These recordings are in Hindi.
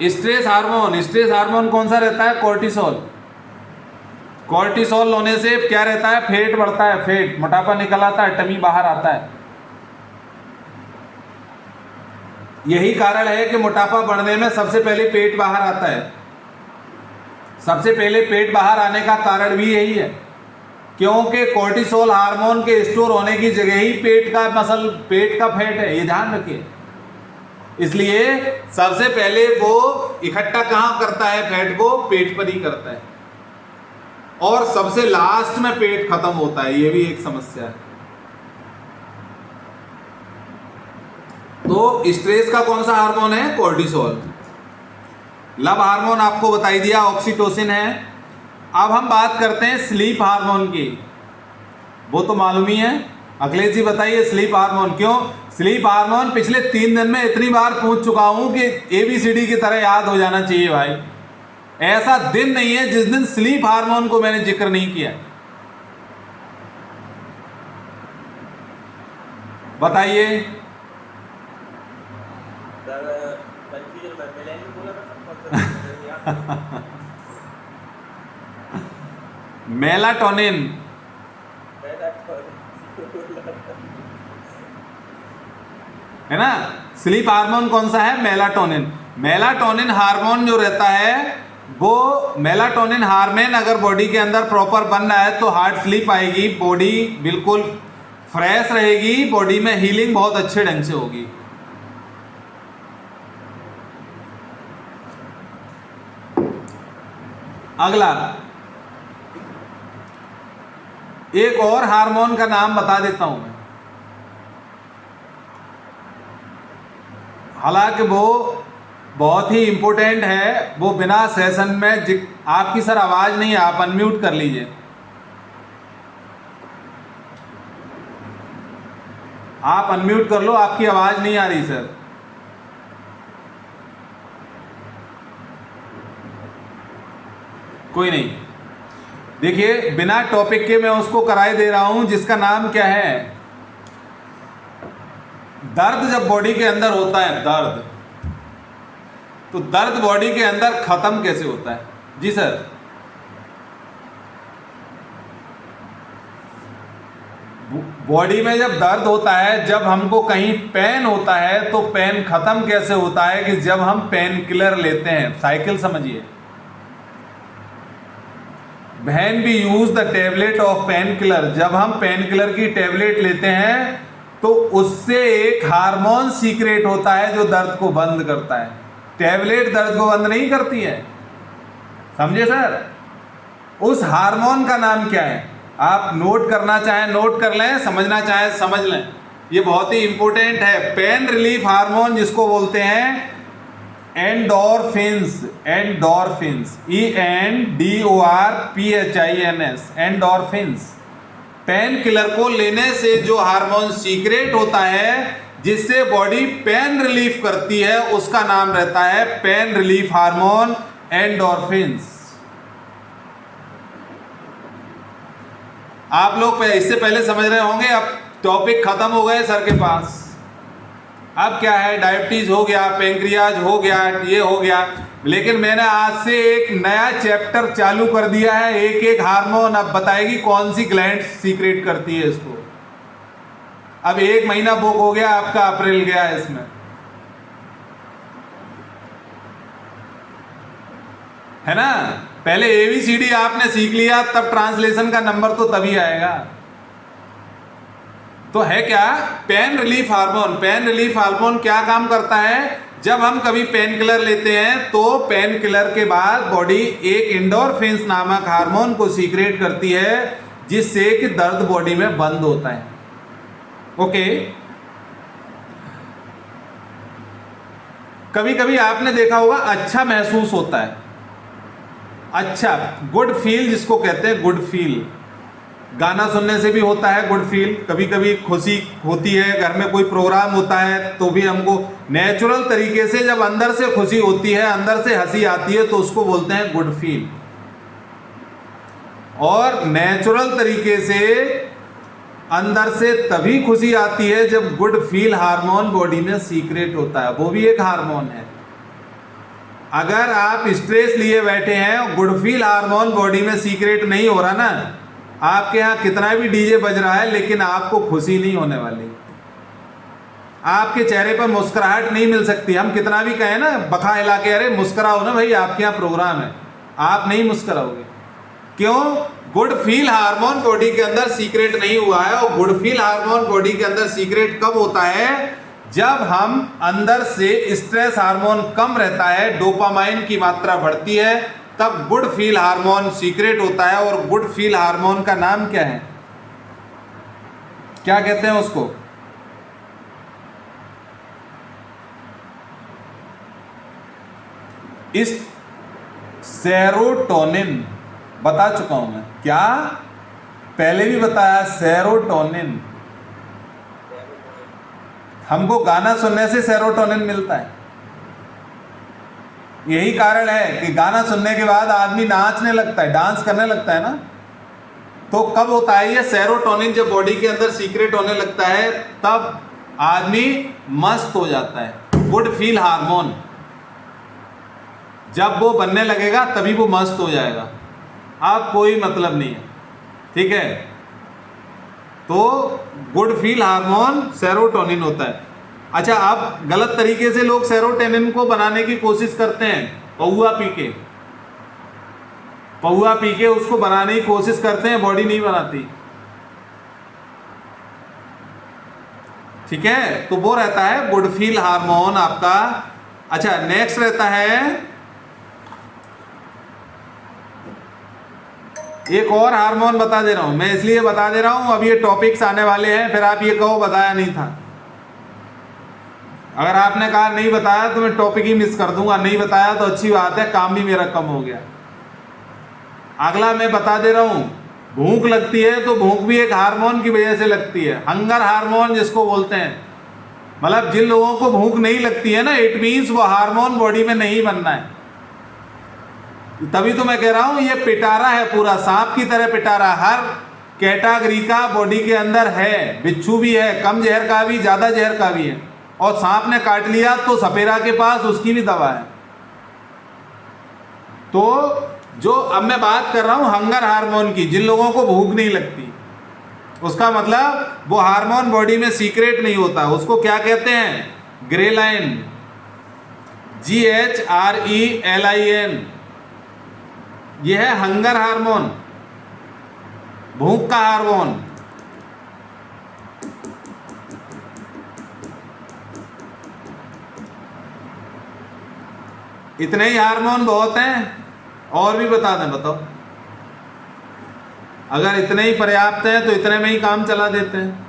स्ट्रेस हार्मोन कौन सा रहता है? कोर्टिसोल। कोर्टिसोल होने से क्या रहता है? फेट बढ़ता है, फेट, मोटापा निकल आता है, टमी बाहर आता है। यही कारण है कि मोटापा बढ़ने में सबसे पहले पेट बाहर आता है। सबसे पहले पेट बाहर आने का कारण भी यही है, क्योंकि कोर्टिसोल हार्मोन के स्टोर होने की जगह ही पेट का मसल, पेट का फैट है, ये ध्यान रखिए। इसलिए सबसे पहले वो इकट्ठा कहां करता है फैट को? पेट पर ही करता है, और सबसे लास्ट में पेट खत्म होता है, ये भी एक समस्या है। तो स्ट्रेस का कौन सा हार्मोन है? कोर्टिसोल। लव हार्मोन आपको बताई दिया, ऑक्सीटोसिन है। अब हम बात करते हैं स्लीप हार्मोन की। वो तो मालूम ही है। अखिलेश जी बताइए स्लीप हार्मोन क्यों? स्लीप हार्मोन पिछले 3 दिन में इतनी बार पूछ चुका हूं कि ABCD की तरह याद हो जाना चाहिए भाई। ऐसा दिन नहीं है जिस दिन स्लीप हार्मोन को मैंने जिक्र नहीं किया। बताइए। मेलाटोनिन। है ना? स्लीप हार्मोन कौन सा है? मेलाटोनिन। मेलाटोनिन हार्मोन जो रहता है, वो मेलाटोनिन हार्मोन अगर बॉडी के अंदर प्रॉपर बन रहा है तो हार्ड स्लीप आएगी, बॉडी बिल्कुल फ्रेश रहेगी, बॉडी में हीलिंग बहुत अच्छे ढंग से होगी। अगला एक और हार्मोन का नाम बता देता हूं मैं, हालांकि वो बहुत ही इंपॉर्टेंट है। वो बिना सेशन में आपकी सर आवाज नहीं है, आप अनम्यूट कर लीजिए। आप अनम्यूट कर लो, आपकी आवाज नहीं आ रही सर। कोई नहीं, देखिए बिना टॉपिक के मैं उसको कराए दे रहा हूं, जिसका नाम क्या है? दर्द जब बॉडी के अंदर होता है, दर्द, तो दर्द बॉडी के अंदर खत्म कैसे होता है? जी सर। बॉडी में जब दर्द होता है, जब हमको कहीं पेन होता है, तो पेन खत्म कैसे होता है? कि जब हम पेन किलर लेते हैं। साइकिल समझिए। When we use the tablet of pain killer, जब हम पेन किलर की टेबलेट लेते हैं तो उससे एक हार्मोन सीक्रेट होता है जो दर्द को बंद करता है। टेबलेट दर्द को बंद नहीं करती है, समझे सर? उस हार्मोन का नाम क्या है? आप नोट करना चाहें नोट कर लें, समझना चाहें समझ लें, ये बहुत ही इंपॉर्टेंट है। पेन रिलीफ हार्मोन जिसको बोलते हैं endorphins. Endorphins, ENDORPHINS, endorphins. Pain killer को लेने से जो हार्मोन सीक्रेट होता है जिससे बॉडी पेन रिलीफ करती है, उसका नाम रहता है पेन रिलीफ हार्मोन, एंडोर्फिन्स। आप लोग इससे पहले समझ रहे होंगे। अब टॉपिक खत्म हो गए सर के पास। अब क्या है? डायबिटीज हो गया, पेंक्रियाज हो गया, ये हो गया, लेकिन मैंने आज से एक नया चैप्टर चालू कर दिया है। एक एक हार्मोन अब बताएगी कौन सी ग्लैंड सीक्रेट करती है इसको। अब 1 महीना बुक हो गया आपका, अप्रैल गया है इसमें, है ना? पहले ABCD आपने सीख लिया, तब ट्रांसलेशन का नंबर तो तभी आएगा। तो है क्या? Pain relief hormone. Pain relief hormone क्या काम करता है? जब हम कभी पेन किलर लेते हैं तो पेन किलर के बाद बॉडी एक एंडोर्फिन्स नामक हार्मोन को सीक्रेट करती है, जिससे कि दर्द बॉडी में बंद होता है। ओके। कभी कभी आपने देखा होगा अच्छा महसूस होता है, अच्छा, गुड फील जिसको कहते हैं, गुड फील। गाना सुनने से भी होता है गुड फील। कभी कभी खुशी होती है, घर में कोई प्रोग्राम होता है तो भी हमको नेचुरल तरीके से जब अंदर से खुशी होती है, अंदर से हंसी आती है, तो उसको बोलते हैं गुड फील। और नेचुरल तरीके से अंदर से तभी खुशी आती है जब गुड फील हार्मोन बॉडी में सीक्रेट होता है, वो भी एक हार्मोन है। अगर आप स्ट्रेस लिए बैठे हैं और गुड फील हार्मोन बॉडी में सीक्रेट नहीं हो रहा ना, आपके यहाँ कितना भी डीजे बज रहा है लेकिन आपको खुशी नहीं होने वाली, आपके चेहरे पर मुस्कुराहट नहीं मिल सकती। हम कितना भी कहें ना, बखा हिला के, अरे मुस्कुराओ ना भाई, आपके यहाँ प्रोग्राम है, आप नहीं मुस्कुराओगे। क्यों? गुड फील हार्मोन बॉडी के अंदर सीक्रेट नहीं हुआ है। और गुड फील हार्मोन बॉडी के अंदर सीक्रेट कब होता है? जब हम अंदर से स्ट्रेस हार्मोन कम रहता है, डोपामाइन की मात्रा बढ़ती है, तब गुड फील हार्मोन सीक्रेट होता है। और गुड फील हार्मोन का नाम क्या है? क्या कहते हैं उसको? इस सेरोटोनिन। बता चुका हूं मैं, क्या पहले भी बताया, सेरोटोनिन। हमको गाना सुनने से सेरोटोनिन मिलता है। यही कारण है कि गाना सुनने के बाद आदमी नाचने लगता है, डांस करने लगता है ना। तो कब होता है ये सेरोटोनिन? जब बॉडी के अंदर सीक्रेट होने लगता है तब आदमी मस्त हो जाता है। गुड फील हार्मोन जब वो बनने लगेगा तभी वो मस्त हो जाएगा। अब कोई मतलब नहीं है, ठीक है। तो गुड फील हार्मोन सेरोटोनिन होता है। अच्छा, अब गलत तरीके से लोग सेरोटोनिन को बनाने की कोशिश करते हैं, पौआ पी के उसको बनाने की कोशिश करते हैं, बॉडी नहीं बनाती, ठीक है। तो वो रहता है गुड फील हार्मोन आपका। अच्छा, नेक्स्ट रहता है एक और हार्मोन बता दे रहा हूं मैं, इसलिए बता दे रहा हूं, अब ये टॉपिक्स आने वाले हैं, फिर आप ये कहो बताया नहीं था। अगर आपने कहा नहीं बताया तो मैं टॉपिक ही मिस कर दूंगा, नहीं बताया तो अच्छी बात है, काम भी मेरा कम हो गया। अगला मैं बता दे रहा हूं, भूख लगती है तो भूख भी एक हार्मोन की वजह से लगती है, हंगर हार्मोन जिसको बोलते हैं। मतलब जिन लोगों को भूख नहीं लगती है ना, इट मीन्स वो हार्मोन बॉडी में नहीं बनना है। तभी तो मैं कह रहा हूं ये पिटारा है, पूरा सांप की तरह पिटारा, हर कैटेगरी का बॉडी के अंदर है। बिच्छू भी है, कम जहर का भी, ज्यादा जहर का भी है, और सांप ने काट लिया तो सपेरा के पास उसकी भी दवा है। तो जो अब मैं बात कर रहा हूं हंगर हार्मोन की, जिन लोगों को भूख नहीं लगती, उसका मतलब वो हार्मोन बॉडी में सीक्रेट नहीं होता। उसको क्या कहते हैं? ग्रेलाइन, GHRELIN। यह है हंगर हार्मोन, भूख का हार्मोन। इतने ही हार्मोन बहुत हैं, और भी बता दें? बताओ, अगर इतने ही पर्याप्त हैं तो इतने में ही काम चला देते हैं।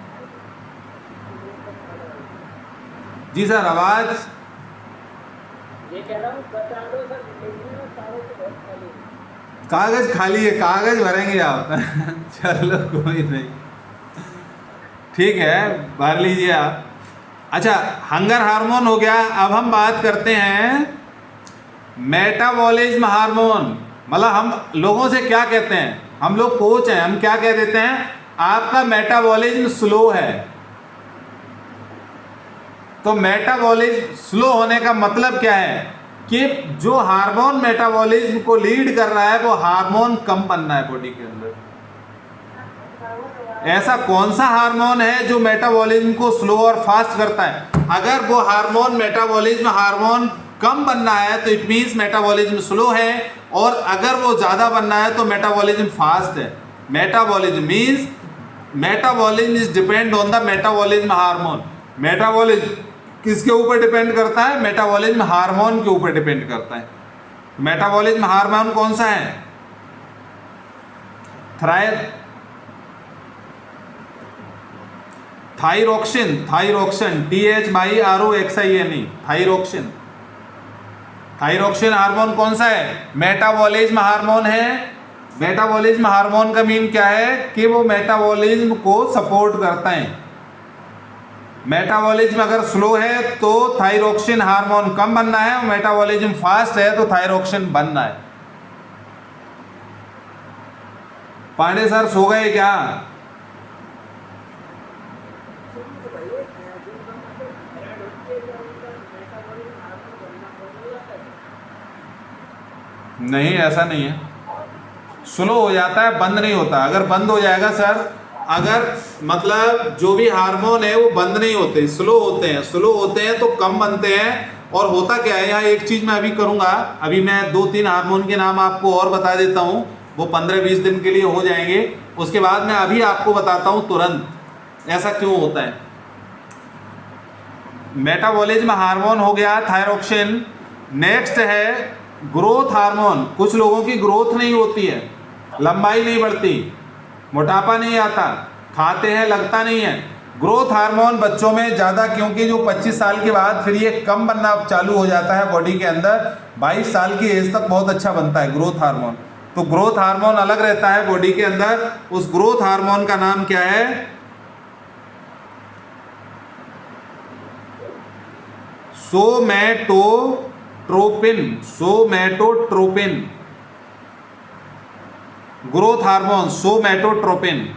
जी सर, आवाज ये कह रहा हूँ बता दो सर, कागज खाली है, कागज भरेंगे आप। चलो कोई नहीं, ठीक है, भर लीजिए आप। अच्छा, हंगर हार्मोन हो गया। अब हम बात करते हैं मेटाबॉलिज्म हार्मोन। मतलब हम लोगों से क्या कहते हैं, हम लोग कोच हैं, हम क्या कह देते हैं? आपका मेटाबॉलिज्म स्लो है। तो मेटाबॉलिज्म स्लो होने का मतलब क्या है? कि जो हार्मोन मेटाबॉलिज्म को लीड कर रहा है वो हार्मोन कम बनना है बॉडी के अंदर। ऐसा कौन सा हार्मोन है जो मेटाबॉलिज्म को स्लो और फास्ट करता है? अगर वो हार्मोन मेटाबॉलिज्म हार्मोन कम बनना है तो इट मीन्स मेटाबॉलिज्म स्लो है, और अगर वो ज़्यादा बनना है तो मेटाबॉलिज्म फास्ट है। Metabolism means metabolism is depend on the metabolism hormone. Metabolism किसके ऊपर डिपेंड करता है? मेटाबॉलिज्म हार्मोन के ऊपर डिपेंड करता है। मेटाबॉलिज्म हार्मोन कौन सा है? Thyroxine, THYROXINE, thyroxine. Thyroxine hormone कौन सा है? मेटाबॉलिज्म हार्मोन है। मेटाबॉलिज्म हार्मोन का मीन क्या है? कि वो मेटाबॉलिज्म को सपोर्ट करता है। मेटाबॉलिज्म अगर स्लो है तो थायरोक्सिन हार्मोन कम बनना है, और मेटाबॉलिज्म फास्ट है तो थायरोक्सिन बनना है। पांडे सर सो गए क्या? नहीं, ऐसा नहीं है, स्लो हो जाता है, बंद नहीं होता। अगर बंद हो जाएगा सर, अगर मतलब जो भी हार्मोन है वो बंद नहीं होते, स्लो होते हैं। स्लो होते हैं तो कम बनते हैं। और होता क्या है, यहाँ एक चीज़ मैं अभी करूँगा, अभी मैं 2-3 हार्मोन के नाम आपको और बता देता हूँ, वो 15-20 दिन के लिए हो जाएंगे। उसके बाद मैं अभी आपको बताता हूँ तुरंत ऐसा क्यों होता है। मेटाबॉलिज्म हार्मोन हो गया थायरोक्सिन। नेक्स्ट है ग्रोथ हार्मोन। कुछ लोगों की ग्रोथ नहीं होती है, लंबाई नहीं बढ़ती, मोटापा नहीं आता, खाते हैं लगता नहीं है। ग्रोथ हार्मोन बच्चों में ज़्यादा, क्योंकि जो 25 साल के बाद फिर ये कम बनना चालू हो जाता है बॉडी के अंदर। 22 साल की एज तक बहुत अच्छा बनता है ग्रोथ हार्मोन। तो ग्रोथ हार्मोन अलग रहता है बॉडी के अंदर। उस ग्रोथ हार्मोन का नाम क्या है? सोमैटोट्रोपिन। सोमैटोट्रोपिन ग्रोथ हार्मोन, सोमैटोट्रोपिन।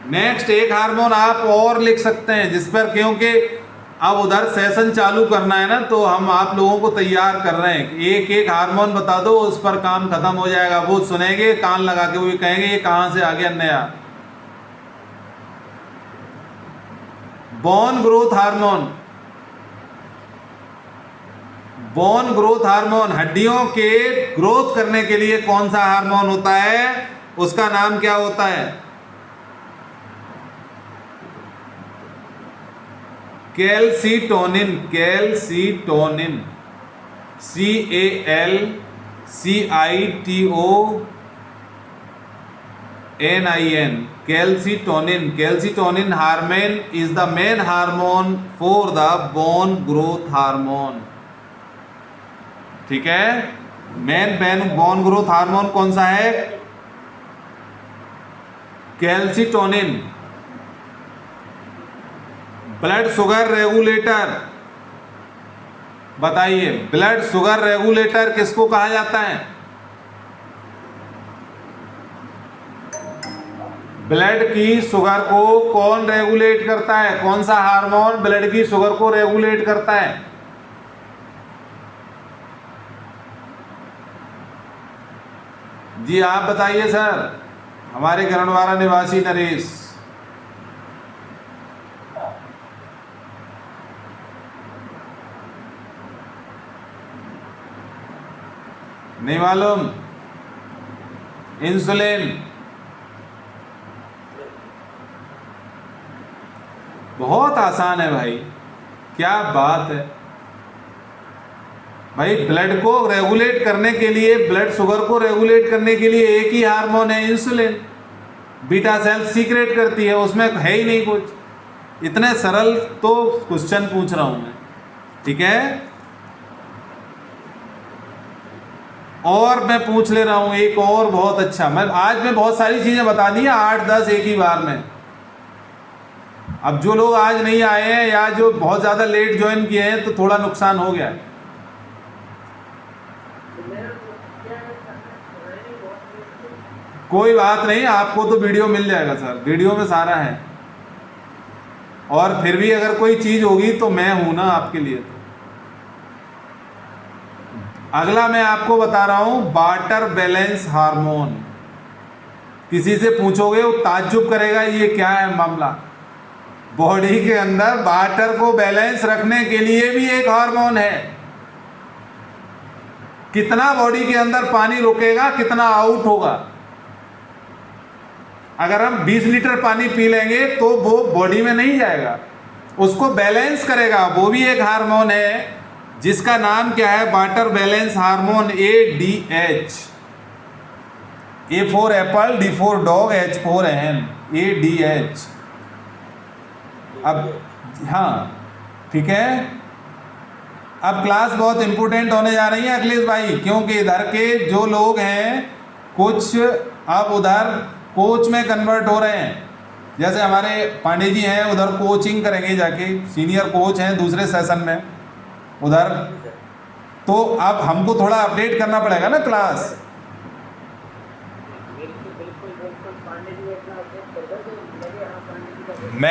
नेक्स्ट एक हार्मोन आप और लिख सकते हैं जिस पर, क्योंकि अब उधर सेशन चालू करना है ना, तो हम आप लोगों को तैयार कर रहे हैं। एक एक हार्मोन बता दो, उस पर काम खत्म हो जाएगा। वो सुनेंगे कान लगा के, वो कहेंगे ये कहां से आ गया नया। Bone growth hormone. Bone growth hormone, हड्डियों के ग्रोथ करने के लिए कौन सा हार्मोन होता है, उसका नाम क्या होता है? Calcitonin. Calcitonin, CALCITONIN, calcitonin. Calcitonin hormone is the main hormone for the bone growth hormone. ठीक है, मेन बोन ग्रोथ हार्मोन कौन सा है? कैल्सीटोनिन। ब्लड शुगर रेगुलेटर, बताइए ब्लड शुगर रेगुलेटर किसको कहा जाता है? ब्लड की शुगर को कौन रेगुलेट करता है? कौन सा हार्मोन ब्लड की शुगर को रेगुलेट करता है? जी आप बताइए सर, हमारे गरणवारा निवासी नरेश। नहीं मालूम? इंसुलिन। बहुत आसान है भाई, क्या बात है भाई। ब्लड को रेगुलेट करने के लिए, ब्लड शुगर को रेगुलेट करने के लिए एक ही हार्मोन है, इंसुलिन। बीटा सेल सीक्रेट करती है, उसमें है ही नहीं कुछ। इतने सरल तो क्वेश्चन पूछ रहा हूं मैं, ठीक है। और मैं पूछ ले रहा हूं एक और बहुत अच्छा। मैं बहुत सारी चीजें बता दी, 8-10 एक ही बार में। अब जो लोग आज नहीं आए हैं या जो बहुत ज़्यादा लेट ज्वाइन किए हैं, तो थोड़ा नुकसान हो गया। कोई बात नहीं, आपको तो वीडियो मिल जाएगा सर, वीडियो में सारा है। और फिर भी अगर कोई चीज़ होगी तो मैं हूं ना आपके लिए। तो अगला मैं आपको बता रहा हूं, वाटर बैलेंस हार्मोन। किसी से पूछोगे वो ताज्जुब करेगा, ये क्या है मामला। बॉडी के अंदर वाटर को बैलेंस रखने के लिए भी एक हार्मोन है। कितना बॉडी के अंदर पानी रुकेगा, कितना आउट होगा। अगर हम 20 लीटर पानी पी लेंगे तो वो बॉडी में नहीं जाएगा, उसको बैलेंस करेगा। वो भी एक हार्मोन है जिसका नाम क्या है? Water balance hormone, ADH। A for Apple, D for dog, H for hen, ADH। अब हाँ ठीक है, अब क्लास बहुत इंपॉर्टेंट होने जा रही है अखिलेश भाई, क्योंकि इधर के जो लोग हैं कुछ अब उधर कोच में कन्वर्ट हो रहे हैं। जैसे हमारे पांडे जी हैं, उधर कोचिंग करेंगे जाके, सीनियर कोच हैं दूसरे सेशन में उधर। तो अब हमको थोड़ा अपडेट करना पड़ेगा ना क्लास। मैं